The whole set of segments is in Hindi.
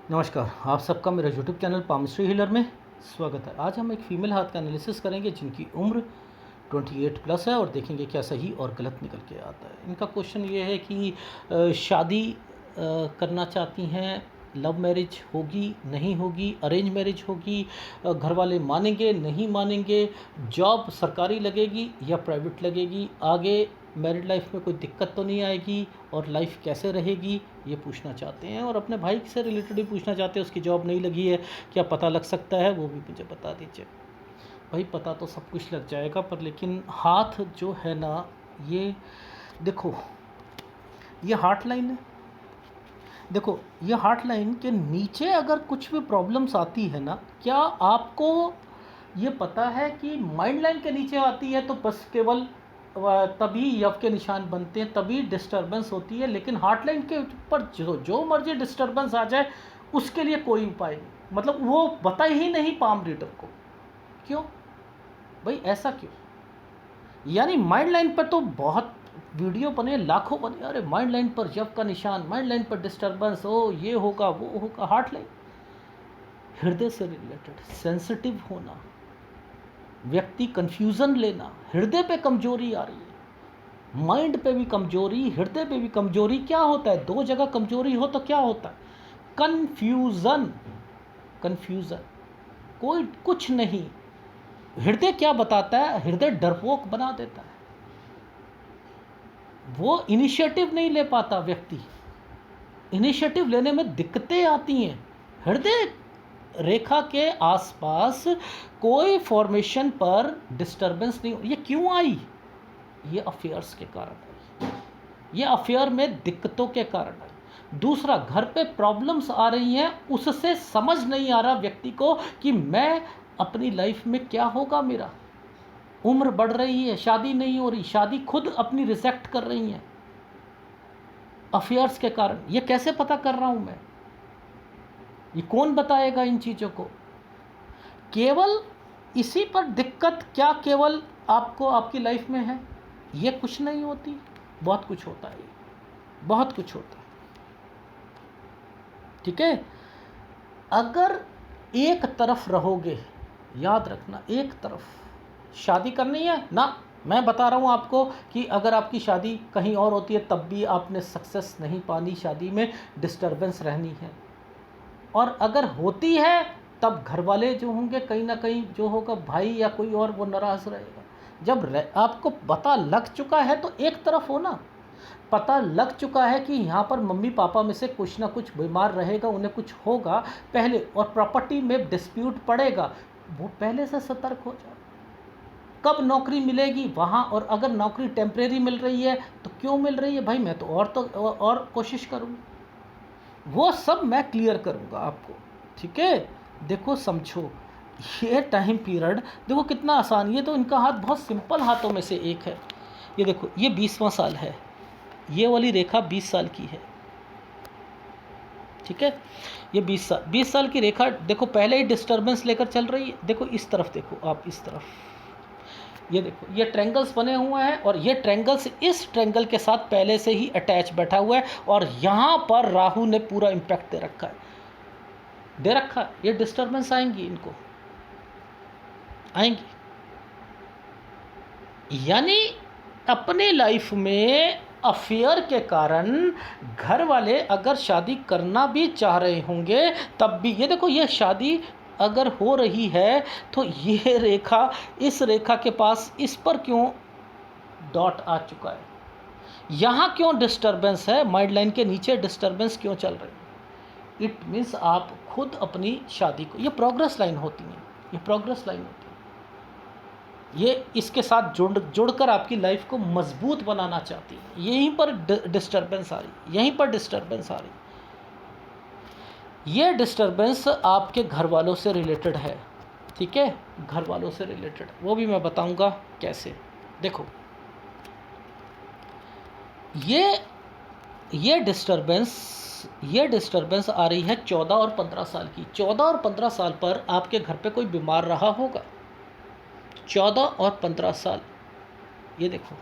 नमस्कार, आप सबका मेरा यूट्यूब चैनल पामस्ट्री हीलर में स्वागत है। आज हम एक फ़ीमेल हाथ का एनालिसिस करेंगे जिनकी उम्र 28 प्लस है और देखेंगे क्या सही और गलत निकल के आता है। इनका क्वेश्चन ये है कि शादी करना चाहती हैं, लव मैरिज होगी नहीं होगी, अरेंज मैरिज होगी, घर वाले मानेंगे नहीं मानेंगे, जॉब सरकारी लगेगी या प्राइवेट लगेगी, आगे मैरिड लाइफ में कोई दिक्कत तो नहीं आएगी और लाइफ कैसे रहेगी, ये पूछना चाहते हैं। और अपने भाई से रिलेटेड भी पूछना चाहते हैं, उसकी जॉब नहीं लगी है, क्या पता लग सकता है, वो भी मुझे बता दीजिए। भाई पता तो सब कुछ लग जाएगा, पर लेकिन हाथ जो है ना, ये देखो, ये हार्ट लाइन है। देखो, ये हार्ट लाइन के नीचे अगर कुछ भी प्रॉब्लम्स आती है ना, क्या आपको ये पता है कि माइंड लाइन के नीचे आती है तो बस केवल तभी यव के निशान बनते हैं, तभी डिस्टरबेंस होती है। लेकिन हार्ट लाइन के ऊपर जो मर्जी डिस्टरबेंस आ जाए, उसके लिए कोई उपाय नहीं, मतलब वो बता ही नहीं पाम रीडर को। क्यों भाई, ऐसा क्यों? यानी माइंड लाइन पर तो बहुत वीडियो बने, लाखों बने, अरे माइंड लाइन पर यव का निशान, माइंड लाइन पर डिस्टरबेंस, हो ये होगा वो होगा। हार्ट लाइन हृदय से रिलेटेड, सेंसिटिव होना, व्यक्ति कंफ्यूजन लेना, हृदय पे कमजोरी आ रही है, माइंड पे भी कमजोरी, हृदय पे भी कमजोरी। क्या होता है, दो जगह कमजोरी हो तो क्या होता है? कंफ्यूजन। कंफ्यूजन, कोई कुछ नहीं। हृदय क्या बताता है? हृदय डरपोक बना देता है, वो इनिशिएटिव नहीं ले पाता व्यक्ति, इनिशिएटिव लेने में दिक्कतें आती हैं। हृदय रेखा के आसपास कोई फॉर्मेशन पर डिस्टरबेंस नहीं। ये क्यों आई? ये अफेयर्स के कारण आई, ये अफेयर में दिक्कतों के कारण आई। दूसरा, घर पे प्रॉब्लम्स आ रही हैं, उससे समझ नहीं आ रहा व्यक्ति को कि मैं अपनी लाइफ में क्या होगा मेरा। उम्र बढ़ रही है, शादी नहीं हो रही, शादी खुद अपनी रिजेक्ट कर रही हैं अफेयर्स के कारण। ये कैसे पता कर रहा हूं मैं? ये कौन बताएगा इन चीज़ों को? केवल इसी पर दिक्कत क्या केवल आपको आपकी लाइफ में है? ये कुछ नहीं होती, बहुत कुछ होता है, बहुत कुछ होता है। ठीक है, अगर एक तरफ रहोगे, याद रखना, एक तरफ शादी करनी है ना, मैं बता रहा हूँ आपको कि अगर आपकी शादी कहीं और होती है तब भी आपने सक्सेस नहीं पानी, शादी में डिस्टरबेंस रहनी है। और अगर होती है तब घर वाले जो होंगे, कहीं ना कहीं जो होगा भाई या कोई और, वो नाराज़ रहेगा। जब आपको पता लग चुका है तो एक तरफ हो ना, पता लग चुका है कि यहाँ पर मम्मी पापा में से कुछ ना कुछ बीमार रहेगा, उन्हें कुछ होगा पहले, और प्रॉपर्टी में डिस्प्यूट पड़ेगा, वो पहले से सतर्क हो जाओ। कब नौकरी मिलेगी वहाँ, और अगर नौकरी टेम्परेरी मिल रही है तो क्यों मिल रही है भाई, मैं तो और कोशिश करूँगा, वो सब मैं क्लियर करूँगा आपको। ठीक है, देखो समझो, ये टाइम पीरियड देखो कितना आसान। ये तो इनका हाथ बहुत सिंपल हाथों में से एक है। ये देखो, ये 20वां साल है, ये वाली रेखा 20 साल की है। ठीक है, ये 20 साल की रेखा देखो, पहले ही डिस्टरबेंस लेकर चल रही है। देखो इस तरफ देखो, आप इस तरफ, ये देखो, ये ट्रेंगल्स बने हुए हैं, और ये ट्रेंगल्स इस ट्रेंगल के साथ पहले से ही अटैच बैठा हुआ है, और यहाँ पर राहु ने पूरा इम्पैक्ट दे रखा है, दे रखा है। ये डिस्टरबेंस आएंगी, इनको आएंगी। यानी अपने लाइफ में अफेयर के कारण घर वाले अगर शादी करना भी चाह रहे होंगे तब भी, ये देखो, ये शादी अगर हो रही है तो ये रेखा, इस रेखा के पास इस पर क्यों डॉट आ चुका है? यहाँ क्यों डिस्टरबेंस है? माइंड लाइन के नीचे डिस्टरबेंस क्यों चल रही है? इट मीन्स आप खुद अपनी शादी को, ये प्रोग्रेस लाइन होती है, ये प्रोग्रेस लाइन होती है, ये इसके साथ जुड़कर आपकी लाइफ को मजबूत बनाना चाहती है। यहीं पर डिस्टरबेंस आ रही, यहीं पर डिस्टरबेंस आ रही। ये डिस्टरबेंस आपके घर वालों से रिलेटेड है। ठीक है, घर वालों से रिलेटेड, वो भी मैं बताऊंगा कैसे। देखो, ये डिस्टरबेंस आ रही है 14 और 15 साल की। 14 और 15 साल पर आपके घर पे कोई बीमार रहा होगा। 14 और 15 साल, ये देखो,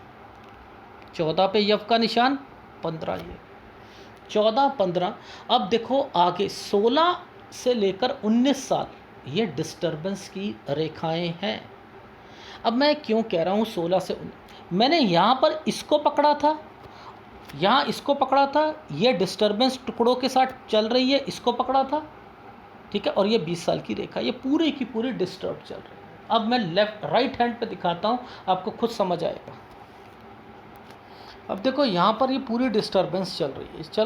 14 पे यव का निशान, 15 ये, 14, 15, अब देखो आगे 16 से लेकर 19 साल, ये डिस्टर्बेंस की रेखाएं हैं। अब मैं क्यों कह रहा हूँ 16 से 19, मैंने यहाँ पर इसको पकड़ा था, यहाँ इसको पकड़ा था, ये डिस्टर्बेंस टुकड़ों के साथ चल रही है, इसको पकड़ा था, ठीक है, और ये 20 साल की रेखा, ये पूरी की पूरी डिस्टर्ब चल रही है। अब मैं राइट हैंड पे दिखाता हूँ, आपको खुद समझ आएगा। अब देखो यहाँ पर ये पूरी डिस्टर्बेंस चल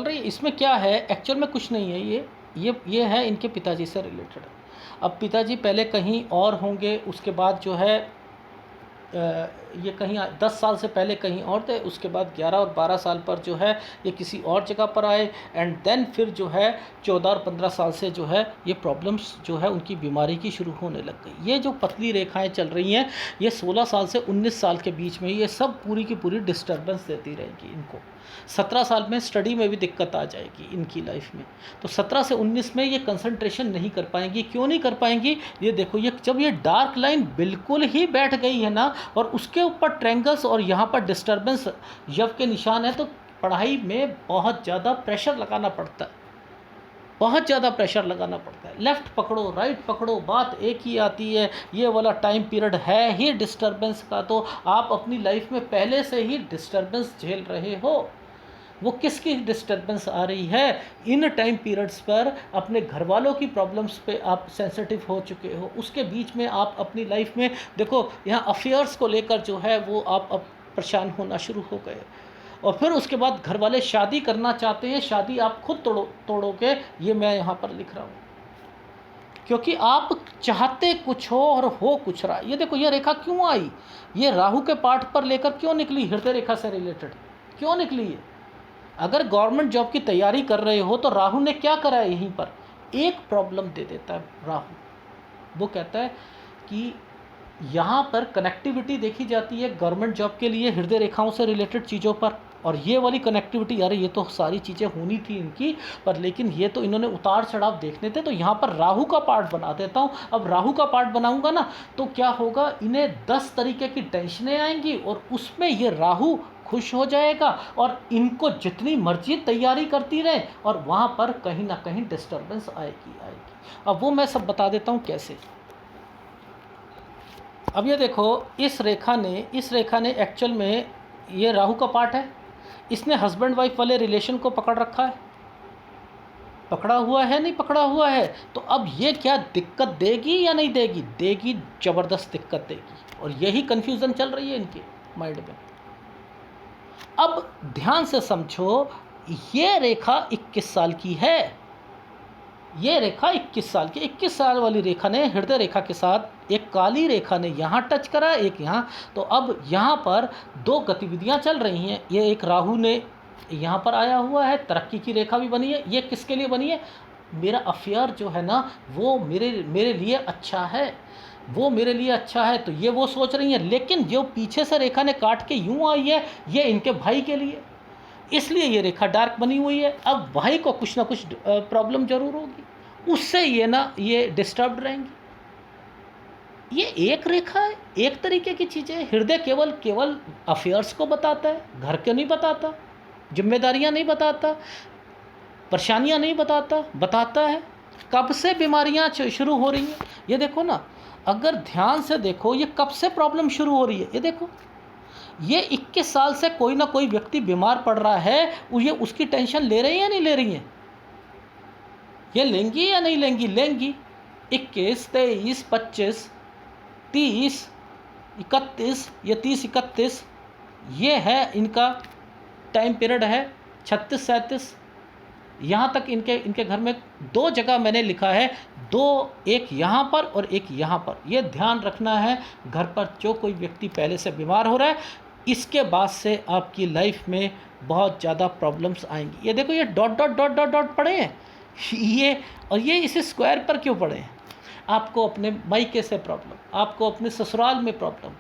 रही है। इसमें क्या है, एक्चुअल में कुछ नहीं है, ये है इनके पिताजी से रिलेटेड। अब पिताजी पहले कहीं और होंगे, उसके बाद जो है ये कहीं 10 साल से पहले कहीं और थे, उसके बाद 11 और 12 साल पर जो है ये किसी और जगह पर आए, एंड देन फिर जो है 14 और 15 साल से जो है ये प्रॉब्लम्स जो है उनकी बीमारी की शुरू होने लग गई। ये जो पतली रेखाएं चल रही हैं, ये 16 साल से 19 साल के बीच में ये सब पूरी की पूरी डिस्टर्बेंस देती रहेगी इनको। 17 साल में स्टडी में भी दिक्कत आ जाएगी इनकी लाइफ में, तो 17 से 19 में ये कंसंट्रेशन नहीं कर पाएंगी। क्यों नहीं कर पाएंगी, ये देखो, ये जब ये डार्क लाइन बिल्कुल ही बैठ गई है ना, और उसके ऊपर ट्रायंगल्स और यहाँ पर डिस्टर्बेंस यव के निशान है, तो पढ़ाई में बहुत ज़्यादा प्रेशर लगाना पड़ता है, बहुत ज़्यादा प्रेशर लगाना पड़ता है। लेफ़्ट पकड़ो राइट पकड़ो, बात एक ही आती है। ये वाला टाइम पीरियड है ही डिस्टर्बेंस का, तो आप अपनी लाइफ में पहले से ही डिस्टर्बेंस झेल रहे हो। वो किसकी डिस्टर्बेंस आ रही है, इन टाइम पीरियड्स पर अपने घर वालों की प्रॉब्लम्स पे आप सेंसिटिव हो चुके हो। उसके बीच में आप अपनी लाइफ में देखो, यहाँ अफेयर्स को लेकर जो है वो आप अब परेशान होना शुरू हो गए, और फिर उसके बाद घर वाले शादी करना चाहते हैं, शादी आप खुद तोड़ोगे, ये मैं यहाँ पर लिख रहा हूँ, क्योंकि आप चाहते कुछ हो और हो कुछ रहा। ये देखो, ये रेखा क्यों आई, ये राहु के पार्ट पर लेकर क्यों निकली, हृदय रेखा से रिलेटेड क्यों निकली है। अगर गवर्नमेंट जॉब की तैयारी कर रहे हो तो राहु ने क्या करा है, यहीं पर एक प्रॉब्लम दे देता है राहु। वो कहता है कि यहाँ पर कनेक्टिविटी देखी जाती है गवर्नमेंट जॉब के लिए हृदय रेखाओं से रिलेटेड चीज़ों पर, और ये वाली कनेक्टिविटी, अरे ये तो सारी चीज़ें होनी थी इनकी, पर लेकिन ये तो इन्होंने उतार चढ़ाव देखने थे, तो यहाँ पर राहु का पार्ट बना देता हूँ। अब राहु का पार्ट बनाऊंगा ना, तो क्या होगा, इन्हें 10 तरीके की टेंशनें आएंगी, और उसमें ये राहु खुश हो जाएगा, और इनको जितनी मर्जी तैयारी करती रहे, और वहाँ पर कहीं ना कहीं डिस्टर्बेंस आएगी। अब वो मैं सब बता देता हूँ कैसे। अब ये देखो, इस रेखा ने एक्चुअल में, ये राहु का पार्ट है, इसने हस्बैंड वाइफ वाले रिलेशन को पकड़ रखा है, पकड़ा हुआ है, नहीं पकड़ा हुआ है। तो अब ये क्या दिक्कत देगी या नहीं देगी, देगी, ज़बरदस्त दिक्कत देगी, और यही कन्फ्यूज़न चल रही है इनके माइंड में। अब ध्यान से समझो, ये रेखा 21 साल की है, ये रेखा 21 साल की, 21 साल वाली रेखा ने हृदय रेखा के साथ एक काली रेखा ने यहाँ टच करा, एक यहाँ। तो अब यहाँ पर दो गतिविधियाँ चल रही हैं। ये एक राहु ने यहाँ पर आया हुआ है, तरक्की की रेखा भी बनी है। ये किसके लिए बनी है, मेरा अफेयर जो है ना, वो मेरे लिए अच्छा है, वो मेरे लिए अच्छा है, तो ये वो सोच रही हैं। लेकिन जो पीछे से रेखा ने काट के यूँ आई है, ये इनके भाई के लिए, इसलिए ये रेखा डार्क बनी हुई है। अब भाई को कुछ ना कुछ प्रॉब्लम जरूर होगी, उससे ये डिस्टर्ब रहेंगी। ये एक रेखा है, एक तरीके की चीज़ें। हृदय केवल अफेयर्स को बताता है, घर के नहीं बताता, जिम्मेदारियां नहीं बताता, परेशानियां नहीं बताता है कब से बीमारियां शुरू हो रही हैं। ये देखो ना, अगर ध्यान से देखो, ये कब से प्रॉब्लम शुरू हो रही है। ये देखो, ये 21 साल से कोई ना कोई व्यक्ति बीमार पड़ रहा है, ये उसकी टेंशन ले रही है या नहीं ले रही है, ये लेंगी या नहीं लेंगी, लेंगी। 21, 23, 25, 30, 31, ये 30, 31, ये है इनका टाइम पीरियड है। 36, 37, यहाँ तक इनके घर में 2 जगह मैंने लिखा है, 2, एक यहाँ पर और एक यहाँ पर। ये ध्यान रखना है, घर पर जो कोई व्यक्ति पहले से बीमार हो रहा है, इसके बाद से आपकी लाइफ में बहुत ज़्यादा प्रॉब्लम्स आएंगी। ये देखो, ये dot dot dot dot dot पड़े हैं, ये इसे स्क्वायर पर क्यों पड़े हैं। आपको अपने मायके से प्रॉब्लम, आपको अपने ससुराल में प्रॉब्लम,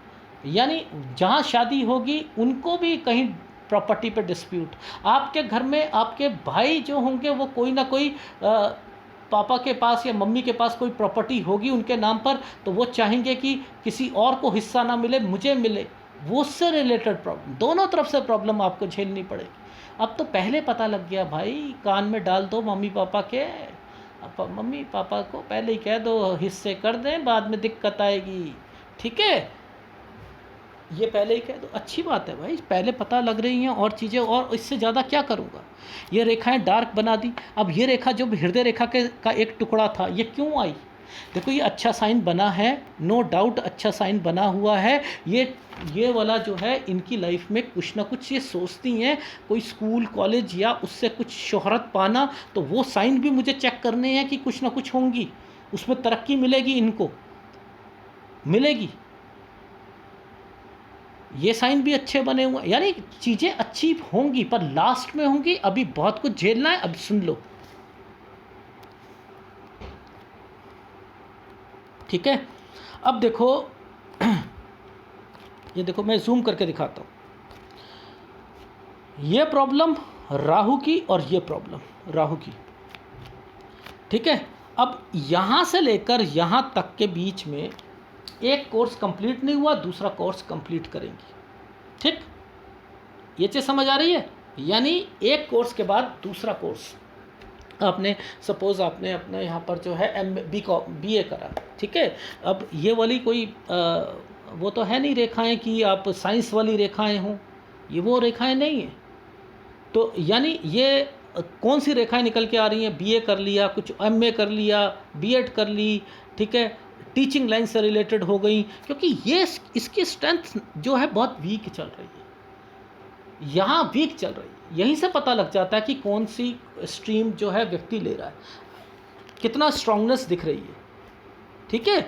यानी जहाँ शादी होगी उनको भी कहीं प्रॉपर्टी पे डिस्प्यूट। आपके घर में आपके भाई जो होंगे, वो कोई ना कोई पापा के पास या मम्मी के पास कोई प्रॉपर्टी होगी उनके नाम पर, तो वो चाहेंगे कि किसी और को हिस्सा ना मिले, मुझे मिले। वो उससे रिलेटेड प्रॉब्लम, दोनों तरफ से प्रॉब्लम आपको झेलनी पड़ेगी। अब तो पहले पता लग गया भाई, कान में डाल दो मम्मी पापा के, मम्मी पापा को पहले ही कह दो हिस्से कर दें, बाद में दिक्कत आएगी, ठीक है, ये पहले ही कह दो। अच्छी बात है भाई, पहले पता लग रही हैं और चीज़ें, और इससे ज़्यादा क्या करूँगा। ये रेखाएं डार्क बना दी। अब ये रेखा जो हृदय रेखा के का एक टुकड़ा था, ये क्यों आई? देखो ये अच्छा साइन बना है, नो डाउट अच्छा साइन बना हुआ है। ये वाला जो है, इनकी लाइफ में कुछ ना कुछ ये सोचती हैं, कोई स्कूल कॉलेज या उससे कुछ शोहरत पाना, तो वो साइन भी मुझे चेक करने हैं कि कुछ ना कुछ होंगी, उसमें तरक्की मिलेगी, इनको मिलेगी। ये साइन भी अच्छे बने हुए, यानी चीज़ें अच्छी होंगी, पर लास्ट में होंगी। अभी बहुत कुछ झेलना है। अब सुन लो, ठीक है। अब देखो ये देखो, मैं जूम करके दिखाता हूँ। ये प्रॉब्लम राहु की और ये प्रॉब्लम राहु की, ठीक है। अब यहाँ से लेकर यहाँ तक के बीच में एक कोर्स कंप्लीट नहीं हुआ, दूसरा कोर्स कंप्लीट करेंगी, ठीक। ये चीज़ समझ आ रही है? यानी एक कोर्स के बाद दूसरा कोर्स। आपने सपोज़ आपने अपने यहाँ पर जो है BA करा, ठीक है। अब ये वाली कोई वो तो है नहीं रेखाएं कि आप साइंस वाली रेखाएं हों, ये वो रेखाएं नहीं हैं। तो यानी ये कौन सी रेखाएं निकल के आ रही हैं? BA कर लिया, कुछ MA कर लिया, B.Ed कर ली, ठीक है, टीचिंग लाइन से रिलेटेड हो गई, क्योंकि ये इसकी स्ट्रेंथ जो है बहुत वीक चल रही है, यहाँ वीक चल रही है। यहीं से पता लग जाता है कि कौन सी स्ट्रीम जो है व्यक्ति ले रहा है, कितना स्ट्रांगनेस दिख रही है, ठीक है।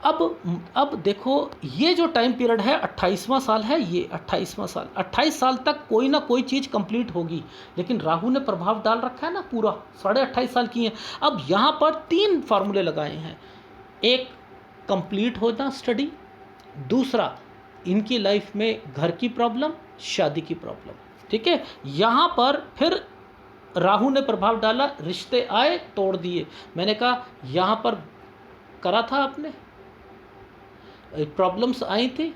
अब देखो, ये जो टाइम पीरियड है 28वां साल है, ये 28वां साल, 28 साल तक कोई ना कोई चीज़ कंप्लीट होगी, लेकिन राहु ने प्रभाव डाल रखा है ना, पूरा 28.5 साल की है। अब यहाँ पर 3 फार्मूले लगाए हैं। एक, कंप्लीट होना स्टडी, दूसरा इनकी लाइफ में घर की प्रॉब्लम, शादी की प्रॉब्लम, ठीक है। यहाँ पर फिर राहु ने प्रभाव डाला, रिश्ते आए, तोड़ दिए। मैंने कहा यहाँ पर करा था आपने, प्रॉब्लम्स आई थी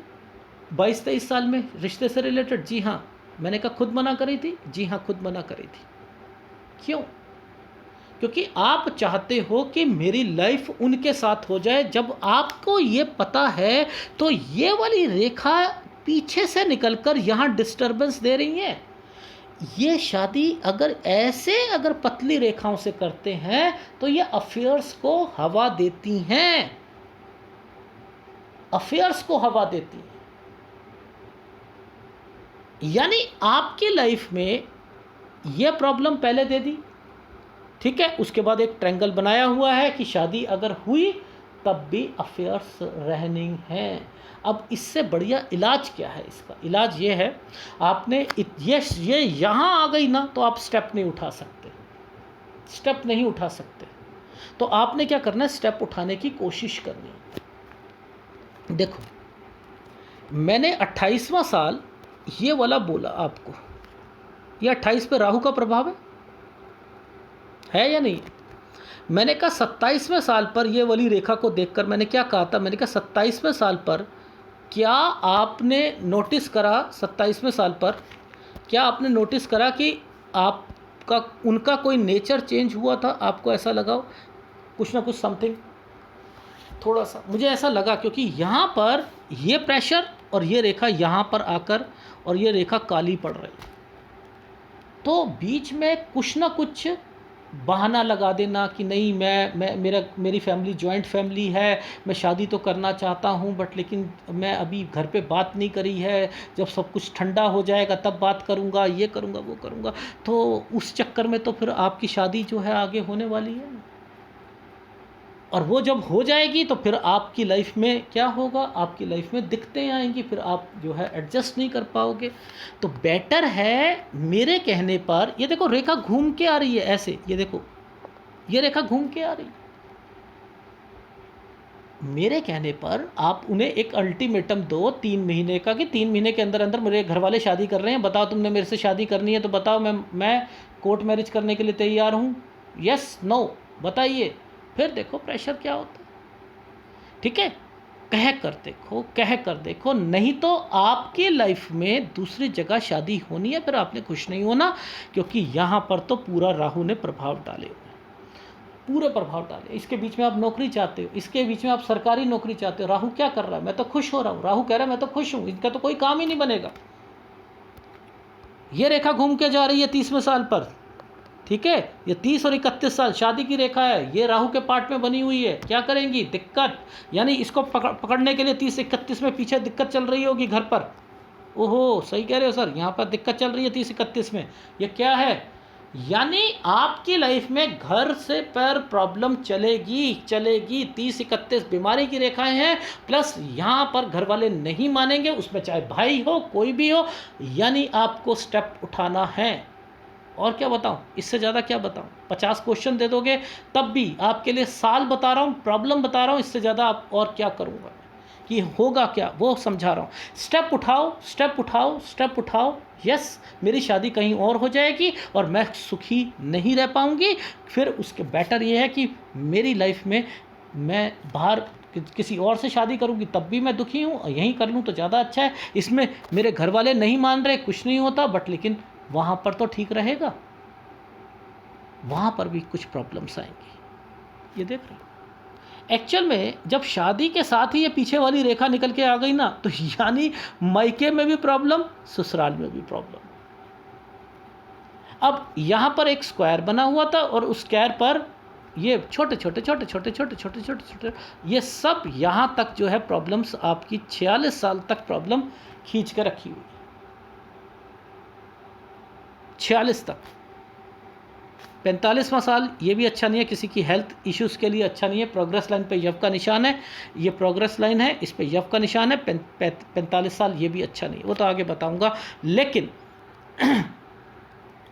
22-23 साल में रिश्ते से रिलेटेड। जी हाँ, मैंने कहा खुद मना करी थी। जी हाँ, खुद मना करी थी। क्यों? क्योंकि आप चाहते हो कि मेरी लाइफ उनके साथ हो जाए। जब आपको ये पता है तो ये वाली रेखा पीछे से निकलकर यहाँ डिस्टर्बेंस दे रही है। ये शादी अगर अगर पतली रेखाओं से करते हैं तो ये अफेयर्स को हवा देती हैं, अफेयर्स को हवा देती हैं। यानी आपकी लाइफ में ये प्रॉब्लम पहले दे दी, ठीक है। उसके बाद एक ट्रायंगल बनाया हुआ है कि शादी अगर हुई तब भी अफेयर्स रहने हैं। अब इससे बढ़िया इलाज क्या है? इसका इलाज ये है, आपने ये यहाँ आ गई ना तो आप स्टेप नहीं उठा सकते, स्टेप नहीं उठा सकते। तो आपने क्या करना है? स्टेप उठाने की कोशिश करनी है। देखो, मैंने 28वां साल ये वाला बोला आपको, ये 28 पे राहु का प्रभाव है या नहीं? मैंने कहा 27वें साल पर ये वाली रेखा को देखकर मैंने क्या कहा था? मैंने कहा 27वें साल पर क्या आपने नोटिस करा, 27वें साल पर क्या आपने नोटिस करा कि आपका उनका कोई नेचर चेंज हुआ था? आपको ऐसा लगा हो कुछ ना कुछ समथिंग, थोड़ा सा मुझे ऐसा लगा, क्योंकि यहाँ पर ये प्रेशर और ये रेखा यहाँ पर आकर और ये रेखा काली पड़ रही, तो बीच में कुछ ना कुछ बहाना लगा देना कि नहीं मेरी फैमिली जॉइंट फैमिली है, मैं शादी तो करना चाहता हूँ बट लेकिन मैं अभी घर पे बात नहीं करी है, जब सब कुछ ठंडा हो जाएगा तब बात करूँगा, ये करूँगा वो करूँगा। तो उस चक्कर में तो फिर आपकी शादी जो है आगे होने वाली है, और वो जब हो जाएगी तो फिर आपकी लाइफ में क्या होगा? आपकी लाइफ में दिक्कतें आएंगी, फिर आप जो है एडजस्ट नहीं कर पाओगे। तो बेटर है मेरे कहने पर, ये देखो रेखा घूम के आ रही है ऐसे, ये देखो ये रेखा घूम के आ रही है। मेरे कहने पर आप उन्हें एक अल्टीमेटम दो 3 महीने का, कि 3 महीने के अंदर अंदर मेरे घर वाले शादी कर रहे हैं, बताओ तुमने मेरे से शादी करनी है तो बताओ, मैं कोर्ट मैरिज करने के लिए तैयार हूँ, यस नो बताइए। फिर देखो प्रेशर क्या होता है, ठीक है। कह कर देखो, नहीं तो आपके लाइफ में दूसरी जगह शादी होनी है, फिर आपने खुश नहीं होना, क्योंकि यहाँ पर तो पूरा राहु ने प्रभाव डाले हुए, पूरे प्रभाव डाले। इसके बीच में आप नौकरी चाहते हो, इसके बीच में आप सरकारी नौकरी चाहते हो। राहु क्या कर रहा है? मैं तो खुश हो रहा हूँ। राहु कह रहा है मैं तो खुश हूँ, इनका तो कोई काम ही नहीं बनेगा। ये रेखा घूम के जा रही है 30वें साल पर, ठीक है। ये 30 और 31 साल शादी की रेखा है, ये राहु के पार्ट में बनी हुई है। क्या करेंगी? दिक्कत, यानी इसको पकड़ने के लिए 30-31 में पीछे दिक्कत चल रही होगी घर पर। ओहो, सही कह रहे हो सर, यहाँ पर दिक्कत चल रही है 30-31 में। ये क्या है? यानी आपकी लाइफ में घर से पर प्रॉब्लम चलेगी 30-31 बीमारी की रेखाएं हैं, प्लस यहाँ पर घर वाले नहीं मानेंगे, उसमें चाहे भाई हो कोई भी हो, यानी आपको स्टेप उठाना है। और क्या बताऊं, इससे ज़्यादा क्या बताऊं? 50 क्वेश्चन दे दोगे तब भी आपके लिए साल बता रहा हूँ, प्रॉब्लम बता रहा हूँ, इससे ज़्यादा आप और क्या करूँगा कि होगा क्या वो समझा रहा हूँ। स्टेप उठाओ, स्टेप उठाओ, स्टेप उठाओ। यस, मेरी शादी कहीं और हो जाएगी और मैं सुखी नहीं रह पाऊँगी। फिर उसके बेटर ये है कि मेरी लाइफ में मैं बाहर किसी और से शादी करूँगी तब भी मैं दुखी हूँ, और यहीं कर लूँ तो ज़्यादा अच्छा है। इसमें मेरे घर वाले नहीं मान रहे, कुछ नहीं होता, बट लेकिन वहाँ पर तो ठीक रहेगा, वहाँ पर भी कुछ प्रॉब्लम्स आएंगी। ये देख रहे हो, एक्चुअल में जब शादी के साथ ही ये पीछे वाली रेखा निकल के आ गई ना, तो यानी मायके में भी प्रॉब्लम, ससुराल में भी प्रॉब्लम। अब यहाँ पर एक स्क्वायर बना हुआ था और उस स्क्वायर पर ये छोटे छोटे ये सब यहाँ तक जो है प्रॉब्लम्स आपकी 46 साल तक प्रॉब्लम खींच के रखी हुई, 46 तक। 45वां साल ये भी अच्छा नहीं है, किसी की हेल्थ इश्यूज़ के लिए अच्छा नहीं है। प्रोग्रेस लाइन पे यव का निशान है, ये प्रोग्रेस लाइन है, इस पे यव का निशान है। 45 साल ये भी अच्छा नहीं, वो तो आगे बताऊंगा। लेकिन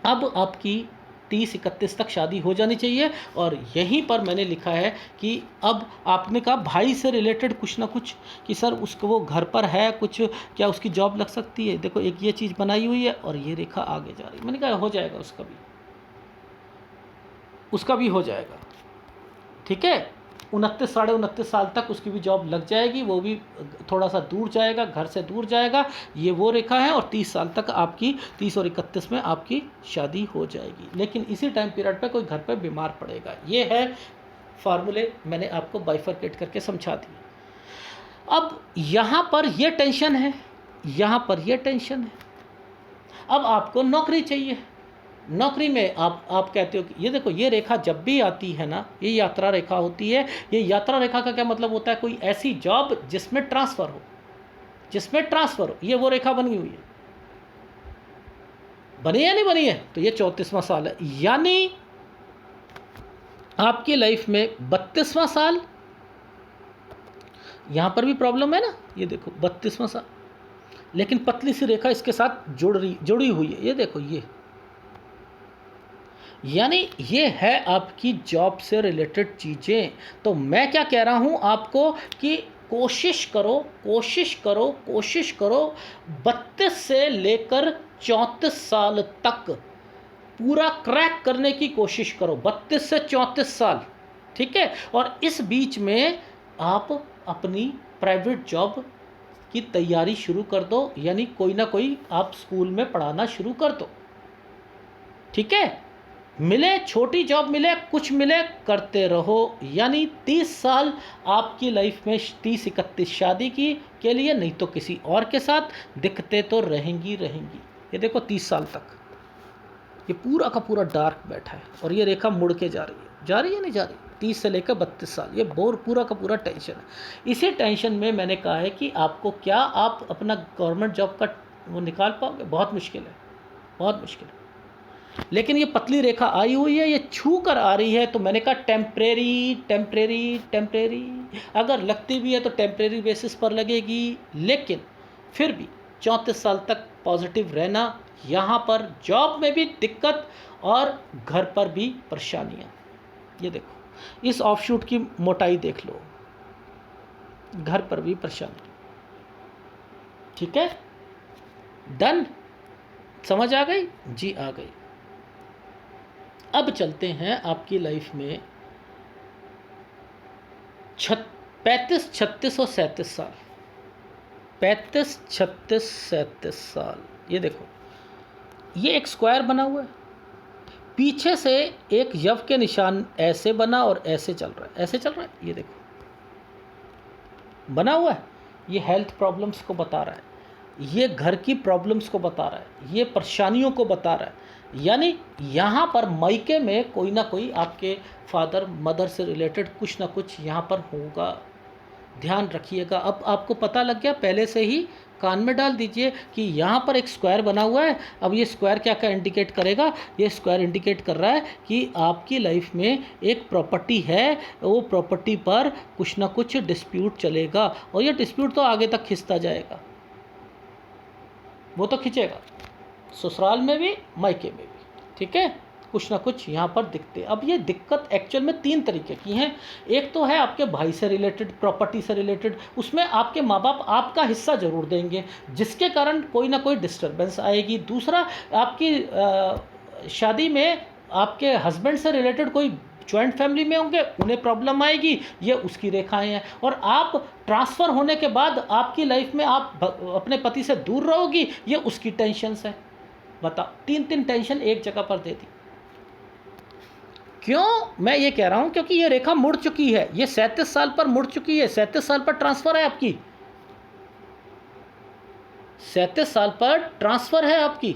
अब आपकी 30-31 तक शादी हो जानी चाहिए। और यहीं पर मैंने लिखा है कि अब आपने कहा भाई से रिलेटेड कुछ ना कुछ, कि सर उसको वो घर पर है कुछ, क्या उसकी जॉब लग सकती है? देखो एक ये चीज़ बनाई हुई है और ये रेखा आगे जा रही है। मैंने कहा हो जाएगा, उसका भी हो जाएगा, ठीक है। 29-29.5 साल तक उसकी भी जॉब लग जाएगी, वो भी थोड़ा सा दूर जाएगा, घर से दूर जाएगा। ये वो रेखा है, और 30 साल तक आपकी 30 और 31 में आपकी शादी हो जाएगी। लेकिन इसी टाइम पीरियड पे कोई घर पे बीमार पड़ेगा। ये है फार्मूले, मैंने आपको बाइफरकेट करके समझा दिए। अब यहाँ पर ये टेंशन है, यहाँ पर ये टेंशन है। अब आपको नौकरी चाहिए, नौकरी में आप कहते हो कि ये देखो, ये रेखा जब भी आती है ना, ये यात्रा रेखा होती है। ये यात्रा रेखा का क्या मतलब होता है? कोई ऐसी जॉब जिसमें ट्रांसफ़र हो, जिसमें ट्रांसफ़र हो। ये वो रेखा बनी हुई है, बनी है नहीं बनी है? तो ये 34वां साल है, यानी आपकी लाइफ में 32वां साल। यहाँ पर भी प्रॉब्लम है ना, ये देखो 32वां साल, लेकिन पतली सी रेखा इसके साथ जुड़ी हुई है। ये देखो, ये यानी ये है आपकी जॉब से रिलेटेड चीज़ें। तो मैं क्या कह रहा हूँ आपको कि कोशिश करो, कोशिश करो, कोशिश करो, 32 से लेकर 34 साल तक पूरा क्रैक करने की कोशिश करो। 32 से 34 साल, ठीक है। और इस बीच में आप अपनी प्राइवेट जॉब की तैयारी शुरू कर दो, यानी कोई ना कोई आप स्कूल में पढ़ाना शुरू कर दो, ठीक है। मिले छोटी जॉब, मिले कुछ मिले, करते रहो। यानी 30 साल आपकी लाइफ में 30-31 शादी की के लिए, नहीं तो किसी और के साथ दिक्कतें तो रहेंगी। ये देखो 30 साल तक ये पूरा का पूरा डार्क बैठा है, और ये रेखा मुड़ के जा रही है नहीं जा रही। 30 से लेकर 32 साल ये पूरा का पूरा टेंशन है। इसी टेंशन में मैंने कहा है कि आपको क्या आप अपना गवर्नमेंट जॉब का वो निकाल पाओगे? बहुत मुश्किल है, बहुत मुश्किल है। लेकिन ये पतली रेखा आई हुई है, ये छू कर आ रही है, तो मैंने कहा टेम्परेरी अगर लगती भी है तो टेम्परेरी बेसिस पर लगेगी। लेकिन फिर भी 34 साल तक पॉजिटिव रहना। यहाँ पर जॉब में भी दिक्कत और घर पर भी परेशानियाँ। ये देखो, इस ऑफशूट की मोटाई देख लो, घर पर भी परेशानी, ठीक है। डन, समझ आ गई जी? आ गई। अब चलते हैं आपकी लाइफ में 35, 36 और 37 साल, 35, 36, 37 साल। ये देखो, ये एक स्क्वायर बना हुआ है, पीछे से एक यव के निशान ऐसे बना और ऐसे चल रहा है, ऐसे चल रहा है। ये देखो बना हुआ है। ये हेल्थ प्रॉब्लम्स को बता रहा है, ये घर की प्रॉब्लम्स को बता रहा है, ये परेशानियों को बता रहा है। यानी यहाँ पर मायके में कोई ना कोई आपके फादर मदर से रिलेटेड कुछ ना कुछ यहाँ पर होगा, ध्यान रखिएगा। अब आपको पता लग गया, पहले से ही कान में डाल दीजिए कि यहाँ पर एक स्क्वायर बना हुआ है। अब ये स्क्वायर क्या क्या इंडिकेट करेगा? ये स्क्वायर इंडिकेट कर रहा है कि आपकी लाइफ में एक प्रॉपर्टी है, वो प्रॉपर्टी पर कुछ ना कुछ डिस्प्यूट चलेगा, और ये डिस्प्यूट तो आगे तक खिंचता जाएगा, वो तो खिंचेगा, ससुराल में भी मायके में भी। ठीक है, कुछ ना कुछ यहाँ पर दिखते। अब ये दिक्कत एक्चुअल में 3 तरीके की हैं। एक तो है आपके भाई से रिलेटेड, प्रॉपर्टी से रिलेटेड, उसमें आपके माँ बाप आपका हिस्सा ज़रूर देंगे, जिसके कारण कोई ना कोई डिस्टर्बेंस आएगी। दूसरा, आपकी शादी में आपके हस्बैंड से रिलेटेड कोई जॉइंट फैमिली में होंगे, उन्हें प्रॉब्लम आएगी, ये उसकी रेखाएं हैं। और आप ट्रांसफ़र होने के बाद आपकी लाइफ में आप अपने पति से दूर रहोगी, ये उसकी टेंशन्स है। बताओ, 3 टेंशन एक जगह पर दे दी। क्यों मैं ये कह रहा हूं? क्योंकि ये रेखा मुड़ चुकी है, ये 37 साल पर मुड़ चुकी है, 37 साल पर ट्रांसफर है आपकी, 37 साल पर ट्रांसफर है आपकी।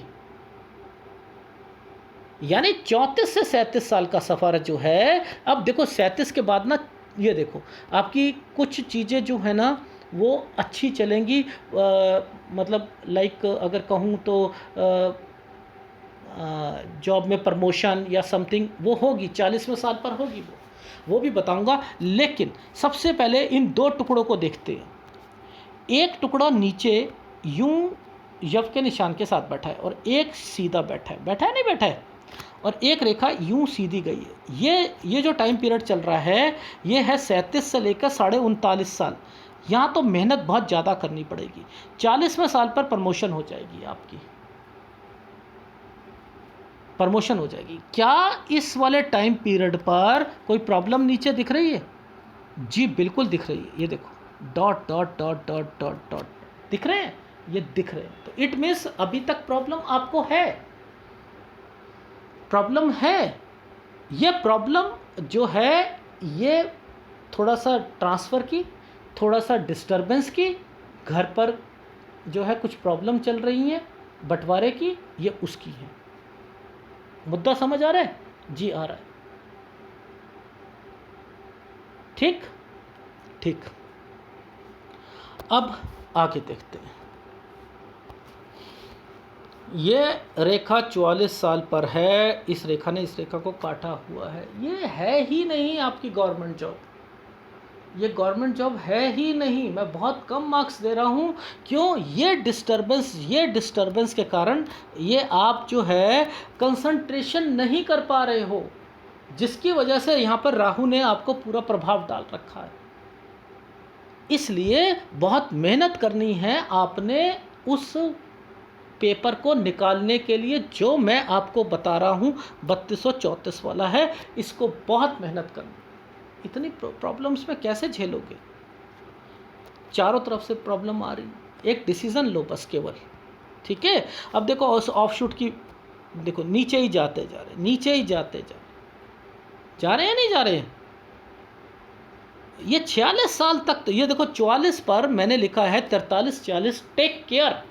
यानी 34 से 37 साल का सफ़र जो है। अब देखो 37 के बाद ना, ये देखो आपकी कुछ चीज़ें जो है ना वो अच्छी चलेंगी, मतलब लाइक अगर कहूँ तो जॉब में प्रमोशन या समथिंग वो होगी, 40वें साल पर होगी, वो भी बताऊंगा। लेकिन सबसे पहले इन 2 टुकड़ों को देखते हैं। एक टुकड़ा नीचे यूं यव के निशान के साथ बैठा है और एक सीधा बैठा है नहीं बैठा है, और एक रेखा यूं सीधी गई है। ये जो टाइम पीरियड चल रहा है, ये है 37 से लेकर 39.5 साल। यहाँ तो मेहनत बहुत ज़्यादा करनी पड़ेगी। 40वें साल पर प्रमोशन हो जाएगी आपकी, प्रमोशन हो जाएगी। क्या इस वाले टाइम पीरियड पर कोई प्रॉब्लम नीचे दिख रही है? जी बिल्कुल दिख रही है। ये देखो dot dot dot dot dot dot दिख रहे हैं, ये दिख रहे हैं। तो इट मीन्स अभी तक प्रॉब्लम आपको है, प्रॉब्लम है। ये प्रॉब्लम जो है ये थोड़ा सा ट्रांसफ़र की, थोड़ा सा डिस्टरबेंस की, घर पर जो है कुछ प्रॉब्लम चल रही हैं बंटवारे की, ये उसकी है। मुद्दा समझ आ रहा है? जी आ रहा है। ठीक ठीक। अब आगे देखते हैं। ये रेखा 44 साल पर है, इस रेखा ने इस रेखा को काटा हुआ है। ये है ही नहीं आपकी गवर्नमेंट जॉब, ये गवर्नमेंट जॉब है ही नहीं। मैं बहुत कम मार्क्स दे रहा हूँ। क्यों? ये डिस्टर्बेंस के कारण ये आप जो है कंसंट्रेशन नहीं कर पा रहे हो, जिसकी वजह से यहाँ पर राहु ने आपको पूरा प्रभाव डाल रखा है। इसलिए बहुत मेहनत करनी है आपने उस पेपर को निकालने के लिए, जो मैं आपको बता रहा हूँ 3234 वाला है। इसको बहुत मेहनत करनी। इतनी प्रॉब्लम्स में कैसे झेलोगे? चारों तरफ से प्रॉब्लम आ रही, एक डिसीज़न लो बस केवल। ठीक है, अब देखो उस ऑफशूट की, देखो नीचे ही जाते जा रहे, नीचे ही जाते जा रहे हैं, नहीं जा रहे हैं। ये 46 साल तक, तो ये देखो 44 पर मैंने लिखा है 43 40 टेक केयर।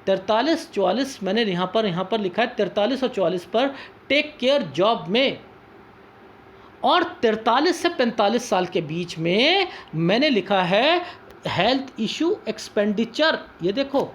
43 44 मैंने यहाँ पर लिखा है 43 और 44 पर टेक केयर जॉब में, और 43 से 45 साल के बीच में मैंने लिखा है हेल्थ इशू एक्सपेंडिचर। ये देखो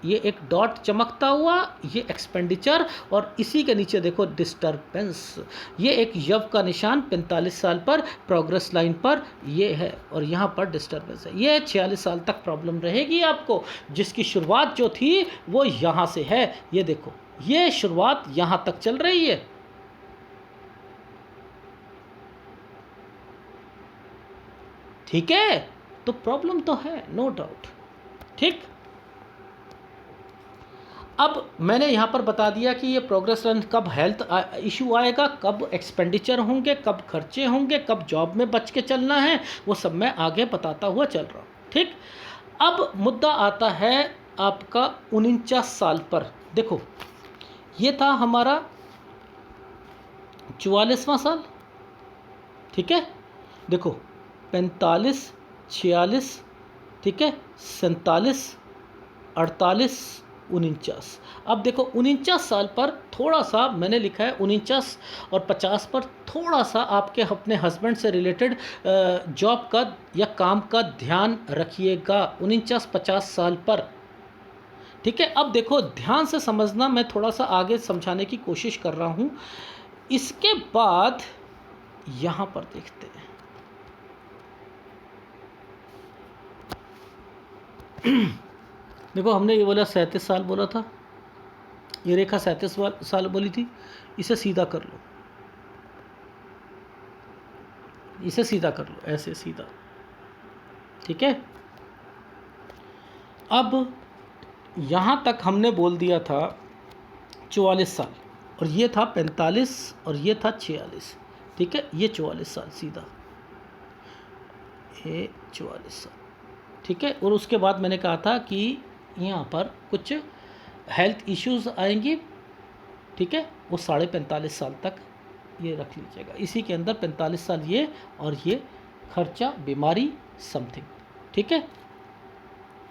ये एक डॉट चमकता हुआ, ये एक्सपेंडिचर, और इसी के नीचे देखो डिस्टर्बेंस। ये एक यव का निशान 45 साल पर प्रोग्रेस लाइन पर ये है, और यहाँ पर डिस्टर्बेंस है। ये 46 साल तक प्रॉब्लम रहेगी आपको, जिसकी शुरुआत जो थी वो यहाँ से है। ये देखो ये शुरुआत यहाँ तक चल रही है। ठीक है, तो प्रॉब्लम तो है, नो डाउट। ठीक, अब मैंने यहाँ पर बता दिया कि ये प्रोग्रेस रन कब हेल्थ इशू आएगा, कब एक्सपेंडिचर होंगे, कब खर्चे होंगे, कब जॉब में बच के चलना है, वो सब मैं आगे बताता हुआ चल रहा हूँ। ठीक, अब मुद्दा आता है आपका 49 साल पर। देखो ये था हमारा 44वां साल, ठीक है। देखो 45, 46, ठीक है, 47, 48, 49। अब देखो 49 साल पर थोड़ा सा मैंने लिखा है 49 और 50 पर थोड़ा सा आपके अपने हस्बैंड से रिलेटेड जॉब का या काम का ध्यान रखिएगा 49-50 साल पर, ठीक है। अब देखो ध्यान से समझना, मैं थोड़ा सा आगे समझाने की कोशिश कर रहा हूँ। इसके बाद यहाँ पर देखते हैं देखो हमने ये बोला 37 साल बोला था, ये रेखा 37 साल बोली थी, इसे सीधा कर लो, इसे सीधा कर लो, ऐसे सीधा, ठीक है। अब यहाँ तक हमने बोल दिया था 44 साल, और ये था 45 और ये था 46, ठीक है। ये 44 साल सीधा, ये 44 साल, ठीक है। और उसके बाद मैंने कहा था कि यहाँ पर कुछ हेल्थ इश्यूज आएंगी, ठीक है, वो 45.5 साल तक ये रख लीजिएगा। इसी के अंदर 45 साल ये, और ये खर्चा, बीमारी, समथिंग, ठीक है।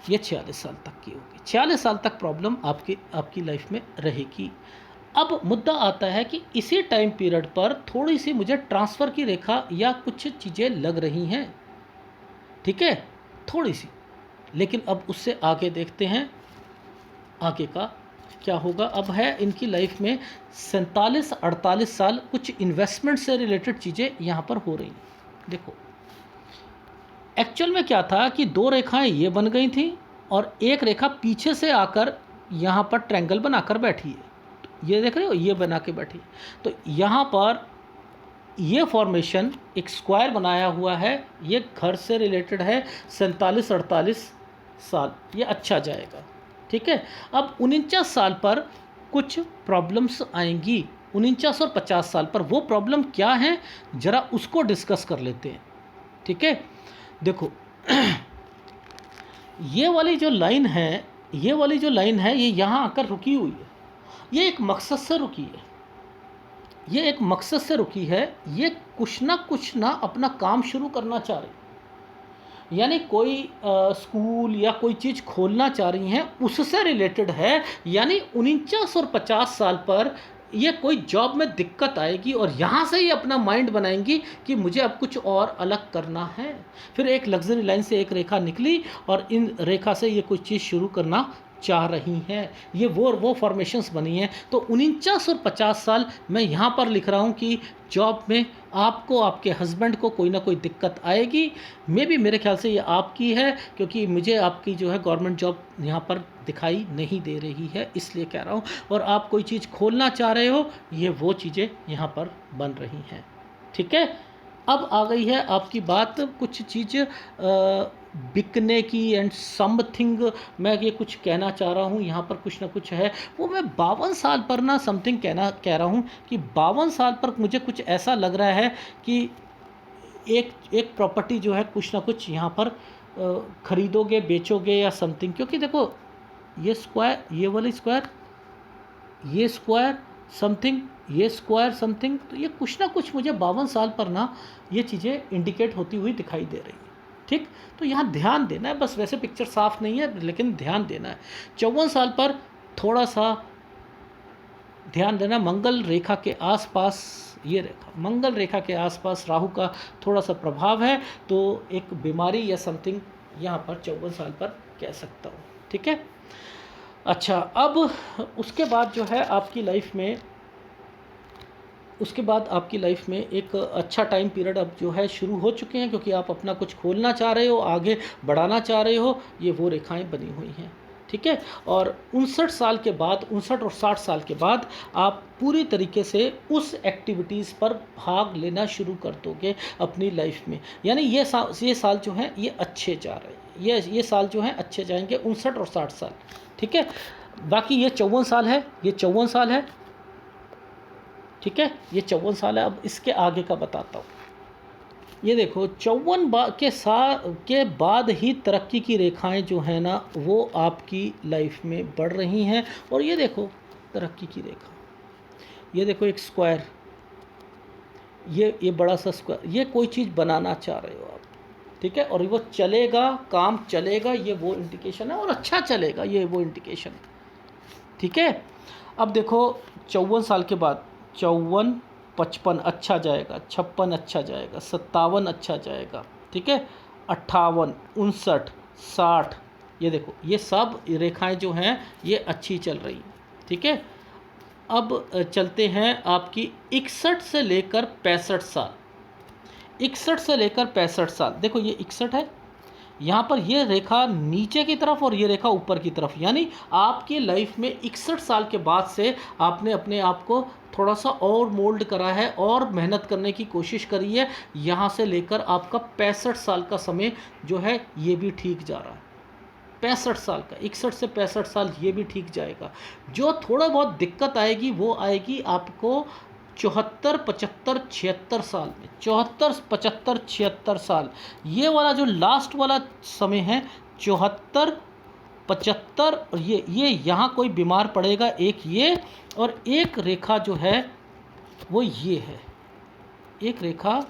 ये 46 साल तक की होगी, 46 साल तक प्रॉब्लम आपकी लाइफ में रहेगी। अब मुद्दा आता है कि इसी टाइम पीरियड पर थोड़ी सी मुझे ट्रांसफ़र की रेखा या कुछ चीज़ें लग रही हैं, ठीक है, थोड़ी सी। लेकिन अब उससे आगे देखते हैं आगे का क्या होगा। अब है इनकी लाइफ में 47-48 साल कुछ इन्वेस्टमेंट से रिलेटेड चीज़ें यहाँ पर हो रही हैं। देखो एक्चुअल में क्या था कि 2 रेखाएं ये बन गई थी और एक रेखा पीछे से आकर यहाँ पर ट्रायंगल बनाकर बैठी है, ये देख रहे हो, ये बना के बैठी। तो यहाँ पर ये फॉर्मेशन एक स्क्वायर बनाया हुआ है, ये घर से रिलेटेड है। 47-48 साल ये अच्छा जाएगा, ठीक है। अब 49 साल पर कुछ प्रॉब्लम्स आएंगी, 49 और 50 साल पर वो प्रॉब्लम क्या है ज़रा उसको डिस्कस कर लेते हैं, ठीक है। देखो ये वाली जो लाइन है, ये वाली जो लाइन है, ये यहाँ आकर रुकी हुई है, ये एक मकसद से रुकी है, ये एक मकसद से रुकी है। ये कुछ ना अपना काम शुरू करना चाह रही, यानी कोई स्कूल या कोई चीज़ खोलना चाह रही हैं, उससे रिलेटेड है। यानी 49 और 50 साल पर ये कोई जॉब में दिक्कत आएगी और यहाँ से ही अपना माइंड बनाएंगी कि मुझे अब कुछ और अलग करना है। फिर एक लग्जरी लाइन से एक रेखा निकली और इन रेखा से ये कोई चीज़ शुरू करना चाह रही हैं, ये वो फॉर्मेशंस बनी हैं। तो 49 और 50 साल मैं यहाँ पर लिख रहा हूँ कि जॉब में आपको, आपके हस्बैंड को कोई ना कोई दिक्कत आएगी। मेरे ख्याल से ये आपकी है, क्योंकि मुझे आपकी जो है गवर्नमेंट जॉब यहाँ पर दिखाई नहीं दे रही है, इसलिए कह रहा हूँ। और आप कोई चीज़ खोलना चाह रहे हो, ये वो चीज़ें यहाँ पर बन रही हैं, ठीक है। अब आ गई है आपकी बात कुछ चीज़ बिकने की एंड समथिंग। मैं ये कुछ कहना चाह रहा हूँ, यहाँ पर कुछ ना कुछ है। वो मैं 52 साल पर ना समथिंग कह रहा हूँ कि 52 साल पर मुझे कुछ ऐसा लग रहा है कि एक प्रॉपर्टी जो है कुछ ना कुछ यहाँ पर ख़रीदोगे, बेचोगे या समथिंग। क्योंकि देखो ये स्क्वायर, ये वाली स्क्वायर, ये स्क्वायर समथिंग, ये स्क्वायर समथिंग, तो ये कुछ ना कुछ मुझे 52 साल पर ना ये चीज़ें इंडिकेट होती हुई दिखाई दे रही है, ठीक। तो यहाँ ध्यान देना है बस, वैसे पिक्चर साफ नहीं है लेकिन ध्यान देना है। 54 साल पर थोड़ा सा ध्यान देना, मंगल रेखा के आसपास, ये रेखा मंगल रेखा के आसपास राहु का थोड़ा सा प्रभाव है, तो एक बीमारी या समथिंग यहाँ पर 54 साल पर कह सकता हूँ, ठीक है। अच्छा, अब उसके बाद जो है आपकी लाइफ में, उसके बाद आपकी लाइफ में एक अच्छा टाइम पीरियड अब जो है शुरू हो चुके हैं, क्योंकि आप अपना कुछ खोलना चाह रहे हो, आगे बढ़ाना चाह रहे हो, ये वो रेखाएं बनी हुई हैं, ठीक है। और 59 साल के बाद, 59 और 60 साल के बाद आप पूरी तरीके से उस एक्टिविटीज़ पर भाग लेना शुरू कर दोगे अपनी लाइफ में। यानी ये साल जो हैं ये अच्छे जा रहे हैं, ये साल जो हैं अच्छे जाएंगे, 59 और 60 साल, ठीक है। बाकी ये 54 साल है, ये 54 साल है, ठीक है, ये 54 साल है। अब इसके आगे का बताता हूँ। ये देखो 54 के बाद ही तरक्की की रेखाएं जो है ना वो आपकी लाइफ में बढ़ रही हैं। और ये देखो तरक्की की रेखा, ये देखो एक स्क्वायर, ये बड़ा सा स्क्वायर, ये कोई चीज़ बनाना चाह रहे हो आप, ठीक है, और वो चलेगा, काम चलेगा, ये वो इंडिकेशन है, और अच्छा चलेगा, ये वो इंडिकेशन है, ठीक है। अब देखो 54 साल के बाद 54, 55 अच्छा जाएगा, 56 अच्छा जाएगा, 57 अच्छा जाएगा, ठीक है, 58, 59, 60, ये देखो ये सब रेखाएं जो हैं ये अच्छी चल रही, ठीक है। अब चलते हैं आपकी 61 से लेकर 65 साल, 61 से लेकर 65 साल, देखो ये 61 है, यहाँ पर ये रेखा नीचे की तरफ और ये रेखा ऊपर की तरफ, यानी आपकी लाइफ में 61 साल के बाद से आपने अपने आप को थोड़ा सा और मोल्ड करा है और मेहनत करने की कोशिश करी है। यहाँ से लेकर आपका 65 साल का समय जो है ये भी ठीक जा रहा है, 65 साल का, 61 से 65 साल ये भी ठीक जाएगा। जो थोड़ा बहुत दिक्कत आएगी वो आएगी आपको 74, 75, 76 साल में, 74, 75, 76 साल, ये वाला जो लास्ट वाला समय है 74, 75, और ये यहाँ कोई बीमार पड़ेगा, एक ये, और एक रेखा जो है वो ये है, एक रेखा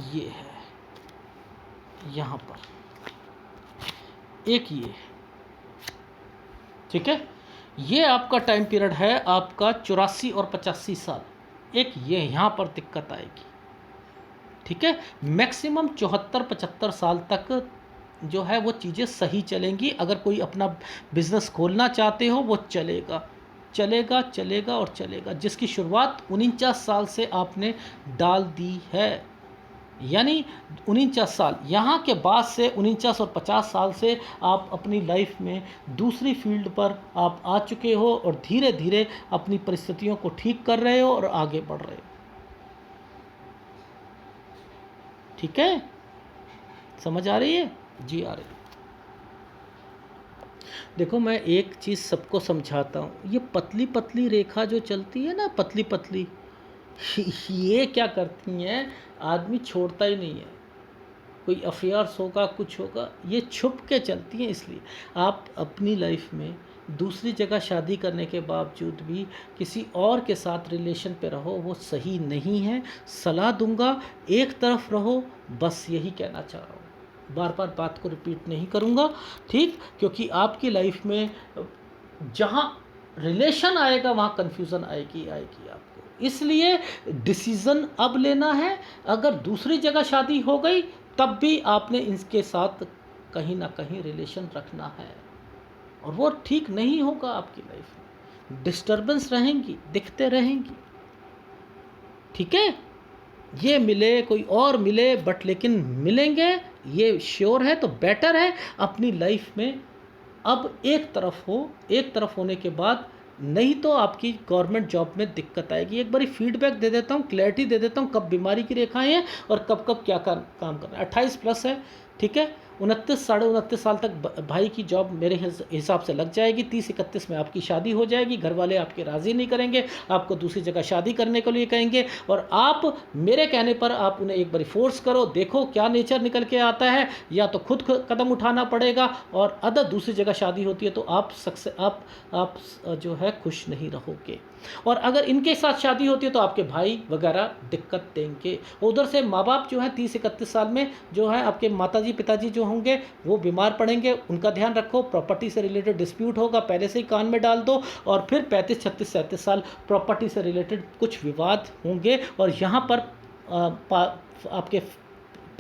ये है यहाँ पर, एक ये, ठीक है। ये आपका टाइम पीरियड है आपका 84 और 85 साल, एक ये यहाँ पर दिक्कत आएगी, ठीक है। मैक्सिमम 74, 75 साल तक जो है वो चीज़ें सही चलेंगी। अगर कोई अपना बिजनेस खोलना चाहते हो वो चलेगा, चलेगा, चलेगा और चलेगा। जिसकी शुरुआत 49 साल से आपने डाल दी है, यानी 49 साल, यहाँ के बाद से 49 और 50 साल से आप अपनी लाइफ में दूसरी फील्ड पर आप आ चुके हो और धीरे धीरे अपनी परिस्थितियों को ठीक कर रहे हो और आगे बढ़ रहे हो, ठीक है। समझ आ रही है जी? आ रही है। देखो मैं एक चीज़ सबको समझाता हूँ, ये पतली पतली रेखा जो चलती है ना, पतली पतली, ये क्या करती हैं, आदमी छोड़ता ही नहीं है, कोई अफेयर्स होगा, कुछ होगा, ये छुप के चलती हैं। इसलिए आप अपनी लाइफ में दूसरी जगह शादी करने के बावजूद भी किसी और के साथ रिलेशन पे रहो, वो सही नहीं है। सलाह दूंगा एक तरफ रहो, बस यही कहना चाह रहा हूँ, बार बार बात को रिपीट नहीं करूँगा, ठीक, क्योंकि आपकी लाइफ में जहाँ रिलेशन आएगा वहाँ कन्फ्यूज़न आएगी आपको। इसलिए डिसीज़न अब लेना है। अगर दूसरी जगह शादी हो गई तब भी आपने इनके साथ कहीं ना कहीं रिलेशन रखना है, और वो ठीक नहीं होगा। आपकी लाइफ में डिस्टर्बेंस रहेंगी, दिखते रहेंगी, ठीक है। ये मिले, कोई और मिले, बट लेकिन मिलेंगे, ये श्योर है। तो बेटर है अपनी लाइफ में अब एक तरफ हो, एक तरफ होने के बाद, नहीं तो आपकी गवर्नमेंट जॉब में दिक्कत आएगी। एक बारी फीडबैक दे देता हूँ, क्लैरिटी दे देता हूँ, कब बीमारी की रेखाएं हैं और कब कब क्या काम करना है। 28 प्लस है, ठीक है, 29, साढ़े 29 साल तक भाई की जॉब मेरे हिसाब से लग जाएगी। 30-31 में आपकी शादी हो जाएगी। घर वाले आपके राज़ी नहीं करेंगे, आपको दूसरी जगह शादी करने के लिए कहेंगे, और आप मेरे कहने पर आप उन्हें एक बार फोर्स करो, देखो क्या नेचर निकल के आता है, या तो खुद कदम उठाना पड़ेगा, और अदर दूसरी जगह शादी होती है तो आप जो है खुश नहीं रहोगे। और अगर इनके साथ शादी होती है तो आपके भाई वगैरह दिक्कत देंगे। उधर से माँ बाप जो है 30-31 साल में जो है आपके माताजी पिताजी जो होंगे वो बीमार पड़ेंगे, उनका ध्यान रखो। प्रॉपर्टी से रिलेटेड डिस्प्यूट होगा, पहले से ही कान में डाल दो। और फिर 35, 36, 37 साल प्रॉपर्टी से रिलेटेड कुछ विवाद होंगे, और यहाँ पर आपके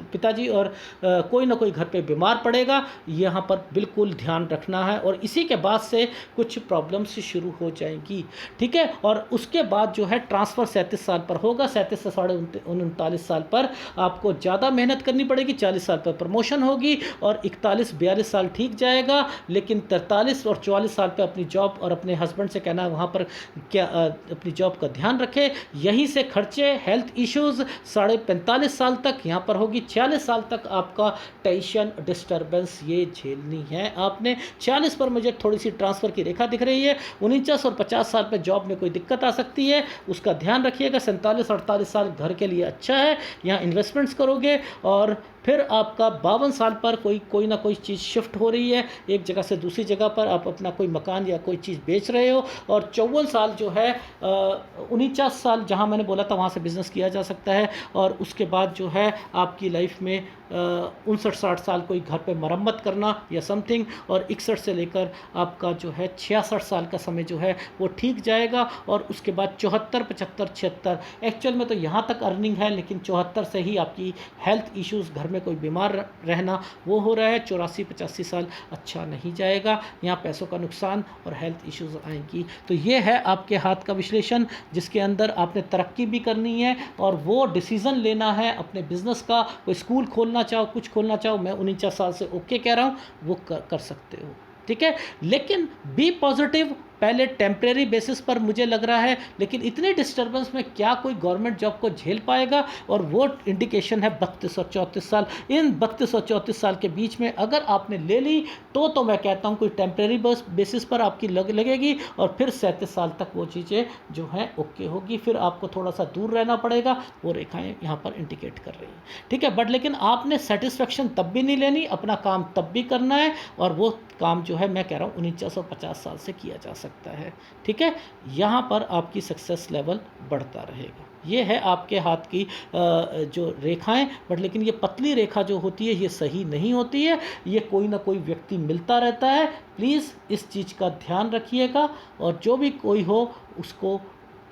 पिताजी और कोई ना कोई घर पे बीमार पड़ेगा। यहाँ पर बिल्कुल ध्यान रखना है, और इसी के बाद से कुछ प्रॉब्लम्स शुरू हो जाएंगी, ठीक है। और उसके बाद जो है ट्रांसफ़र 37 साल पर होगा। 37 से साढ़े 39 साल पर आपको ज़्यादा मेहनत करनी पड़ेगी। 40 साल पर प्रमोशन होगी, और 41-42 साल ठीक जाएगा। लेकिन 43 और 44 साल पर अपनी जॉब और अपने हस्बैंड से कहना वहाँ पर क्या अपनी जॉब का ध्यान रखे। यहीं से खर्चे, हेल्थ इश्यूज़ 45.5 साल तक यहाँ पर होगी। 46 साल तक आपका टेंशन डिस्टर्बेंस ये झेलनी है आपने। 46 पर मुझे थोड़ी सी ट्रांसफ़र की रेखा दिख रही है। 49 और 50 साल पे जॉब में कोई दिक्कत आ सकती है, उसका ध्यान रखिएगा। 47-48 साल घर के लिए अच्छा है, यहाँ इन्वेस्टमेंट्स करोगे। और फिर आपका 52 साल पर कोई ना कोई चीज़ शिफ्ट हो रही है, एक जगह से दूसरी जगह पर आप अपना कोई मकान या कोई चीज़ बेच रहे हो। और 54 साल जो है 49 साल जहाँ मैंने बोला था वहाँ से बिज़नेस किया जा सकता है। और उसके बाद जो है आपकी लाइफ में 59-60 साल कोई घर पे मरम्मत करना या समथिंग। और 61 से लेकर आपका जो है 66 साल का समय जो है वो ठीक जाएगा। और उसके बाद 74, 75, 76 एक्चुअल में तो यहाँ तक अर्निंग है, लेकिन 74 से ही आपकी हेल्थ इश्यूज़, घर में कोई बीमार रहना वो हो रहा है। 84-85 साल अच्छा नहीं जाएगा, यहाँ पैसों का नुकसान और हेल्थ इश्यूज़ आएंगी। तो ये है आपके हाथ का विश्लेषण, जिसके अंदर आपने तरक्की भी करनी है और वो डिसीज़न लेना है अपने बिज़नेस का। कोई स्कूल खोलना चाहो, कुछ खोलना चाहो, मैं 49 साल से ओके कह रहा हूँ, वो कर सकते हो, ठीक है। लेकिन बी पॉजिटिव, पहले टेम्परेरी बेसिस पर मुझे लग रहा है, लेकिन इतने डिस्टर्बेंस में क्या कोई गवर्नमेंट जॉब को झेल पाएगा। और वो इंडिकेशन है 32 और 34 साल। इन 32 और 34 साल के बीच में अगर आपने ले ली तो मैं कहता हूँ कोई टेम्परेरी बेसिस पर आपकी लगेगी। और फिर 37 साल तक वो चीज़ें जो हैं ओके होगी। फिर आपको थोड़ा सा दूर रहना पड़ेगा, वो रेखाएँ यहाँ पर इंडिकेट कर रही हैं, ठीक है। बट लेकिन आपने सेटिस्फेक्शन तब भी नहीं लेनी, अपना काम तब भी करना है। और वो काम जो है मैं कह रहा हूँ 49 और 50 साल से किया जा सकता है, ठीक है। यहाँ पर आपकी सक्सेस लेवल बढ़ता रहेगा। ये है आपके हाथ की जो रेखाएं। बट लेकिन ये पतली रेखा जो होती है ये सही नहीं होती है, ये कोई ना कोई व्यक्ति मिलता रहता है। प्लीज़ इस चीज़ का ध्यान रखिएगा। और जो भी कोई हो उसको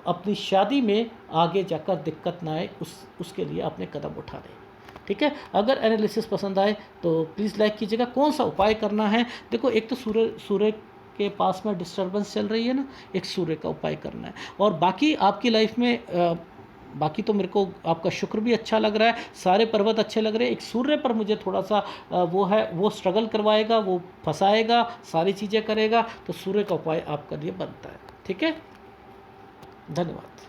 अपनी शादी में आगे जाकर दिक्कत ना आए, उसके लिए आपने कदम उठाने, ठीक है। अगर एनालिसिस पसंद आए तो प्लीज़ लाइक कीजिएगा। कौन सा उपाय करना है, देखो एक तो सूर्य के पास में डिस्टर्बेंस चल रही है ना, एक सूर्य का उपाय करना है। और बाकी आपकी लाइफ में बाकी तो मेरे को आपका शुक्र भी अच्छा लग रहा है, सारे पर्वत अच्छे लग रहे हैं। एक सूर्य पर मुझे थोड़ा सा वो है, वो स्ट्रगल करवाएगा, वो फंसाएगा, सारी चीज़ें करेगा। तो सूर्य का उपाय आपका लिए बनता है, ठीक है। धन्यवाद।